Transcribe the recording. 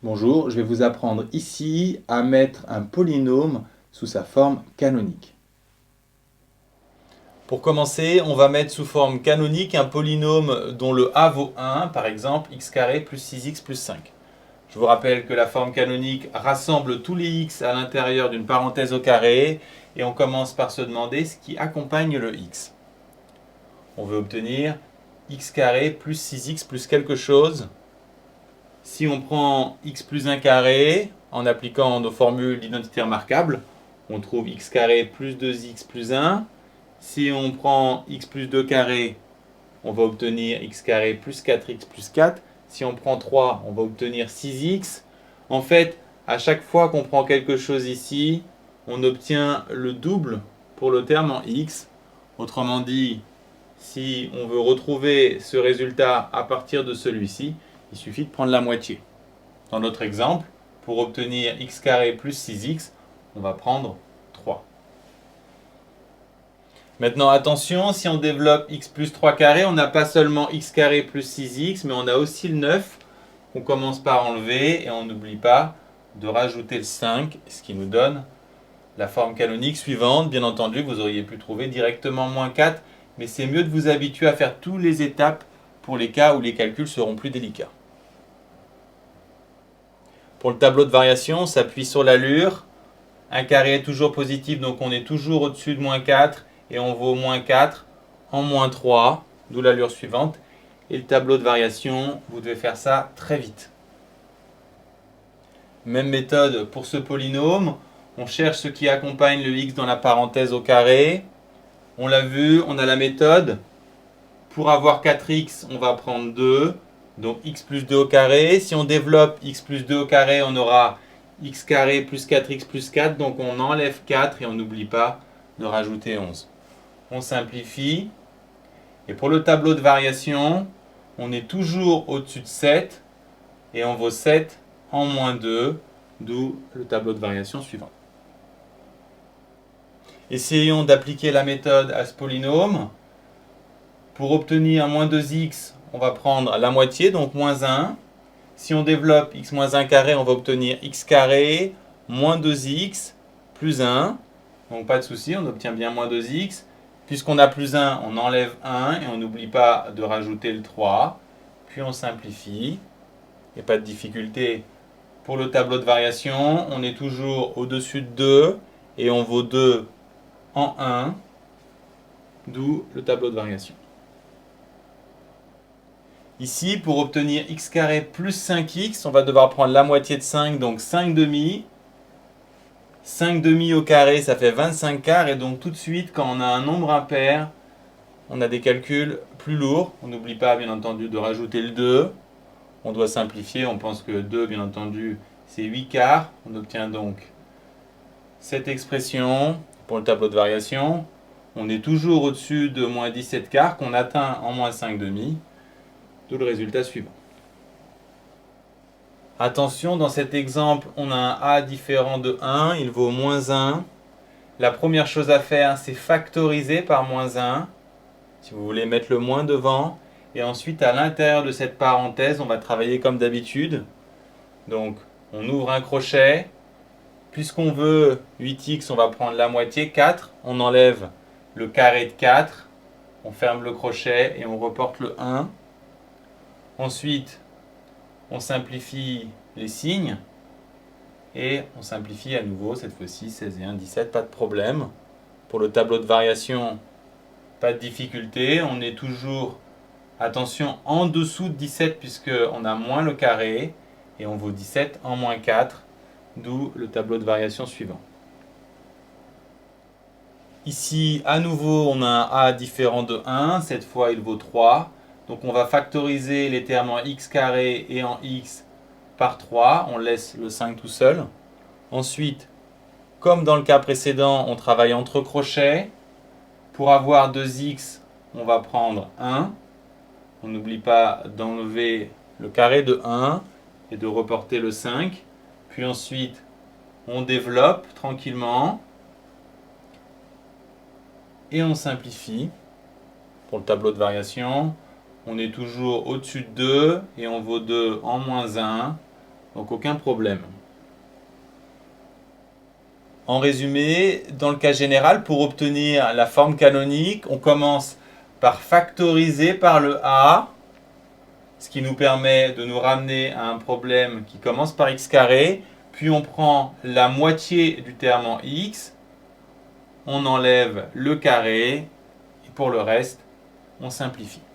Bonjour, je vais vous apprendre ici à mettre un polynôme sous sa forme canonique. Pour commencer, on va mettre sous forme canonique un polynôme dont le a vaut 1, par exemple x carré plus 6x plus 5. Je vous rappelle que la forme canonique rassemble tous les x à l'intérieur d'une parenthèse au carré et on commence par se demander ce qui accompagne le x. On veut obtenir x carré plus 6x plus quelque chose. Si on prend x plus 1 carré, en appliquant nos formules d'identité remarquable, on trouve x carré plus 2x plus 1. Si on prend x plus 2 carré, on va obtenir x carré plus 4x plus 4. Si on prend 3, on va obtenir 6x. En fait, à chaque fois qu'on prend quelque chose ici, on obtient le double pour le terme en x. Autrement dit, si on veut retrouver ce résultat à partir de celui-ci, il suffit de prendre la moitié. Dans notre exemple, pour obtenir x carré plus 6x, on va prendre 3. Maintenant attention, si on développe x plus 3 carré, on n'a pas seulement x carré plus 6x, mais on a aussi le 9 qu'on commence par enlever et on n'oublie pas de rajouter le 5, ce qui nous donne la forme canonique suivante. Bien entendu, vous auriez pu trouver directement moins 4, mais c'est mieux de vous habituer à faire toutes les étapes pour les cas où les calculs seront plus délicats. Pour le tableau de variation, on s'appuie sur l'allure. Un carré est toujours positif, donc on est toujours au-dessus de moins 4 et on vaut moins 4 en moins 3, d'où l'allure suivante. Et le tableau de variation, vous devez faire ça très vite. Même méthode pour ce polynôme. On cherche ce qui accompagne le x dans la parenthèse au carré. On l'a vu, on a la méthode. Pour avoir 4x, on va prendre 2. Donc x plus 2 au carré. Si on développe x plus 2 au carré, on aura x carré plus 4x plus 4. Donc on enlève 4 et on n'oublie pas de rajouter 11. On simplifie. Et pour le tableau de variation, on est toujours au-dessus de 7. Et on vaut 7 en moins 2. D'où le tableau de variation suivant. Essayons d'appliquer la méthode à ce polynôme. Pour obtenir moins 2x, on va prendre la moitié, donc moins 1. Si on développe x moins 1 carré, on va obtenir x carré moins 2x plus 1. Donc pas de souci, on obtient bien moins 2x. Puisqu'on a plus 1, on enlève 1 et on n'oublie pas de rajouter le 3. Puis on simplifie. Il n'y a pas de difficulté. Pour le tableau de variation, on est toujours au-dessus de 2 et on vaut 2 en 1, d'où le tableau de variation. Ici, pour obtenir x carré plus 5x, on va devoir prendre la moitié de 5, donc 5 demi. 5 demi au carré, ça fait 25 quarts. Et donc tout de suite, quand on a un nombre impair, on a des calculs plus lourds. On n'oublie pas, bien entendu, de rajouter le 2. On doit simplifier. On pense que 2, bien entendu, c'est 8 quarts. On obtient donc cette expression pour le tableau de variation. On est toujours au-dessus de moins 17 quarts qu'on atteint en moins 5 demi. D'où le résultat suivant. Attention, dans cet exemple, on a un a différent de 1, il vaut moins 1. La première chose à faire, c'est factoriser par moins 1, si vous voulez mettre le moins devant. Et ensuite, à l'intérieur de cette parenthèse, on va travailler comme d'habitude. Donc, on ouvre un crochet. Puisqu'on veut 8x, on va prendre la moitié, 4. On enlève le carré de 4. On ferme le crochet et on reporte le 1. Ensuite, on simplifie les signes et on simplifie à nouveau, cette fois-ci 16 et 1, 17, pas de problème. Pour le tableau de variation, pas de difficulté, on est toujours, attention, en dessous de 17 puisqu'on a moins le carré et on vaut 17 en moins 4, d'où le tableau de variation suivant. Ici, à nouveau, on a un a différent de 1, cette fois il vaut 3. Donc on va factoriser les termes en x carré et en x par 3. On laisse le 5 tout seul. Ensuite, comme dans le cas précédent, on travaille entre crochets. Pour avoir 2x, on va prendre 1. On n'oublie pas d'enlever le carré de 1 et de reporter le 5. Puis ensuite, on développe tranquillement. Et on simplifie pour le tableau de variation. On est toujours au-dessus de 2 et on vaut 2 en moins 1. Donc aucun problème. En résumé, dans le cas général, pour obtenir la forme canonique, on commence par factoriser par le a, ce qui nous permet de nous ramener à un problème qui commence par x carré, puis on prend la moitié du terme en x, on enlève le carré, et pour le reste, on simplifie.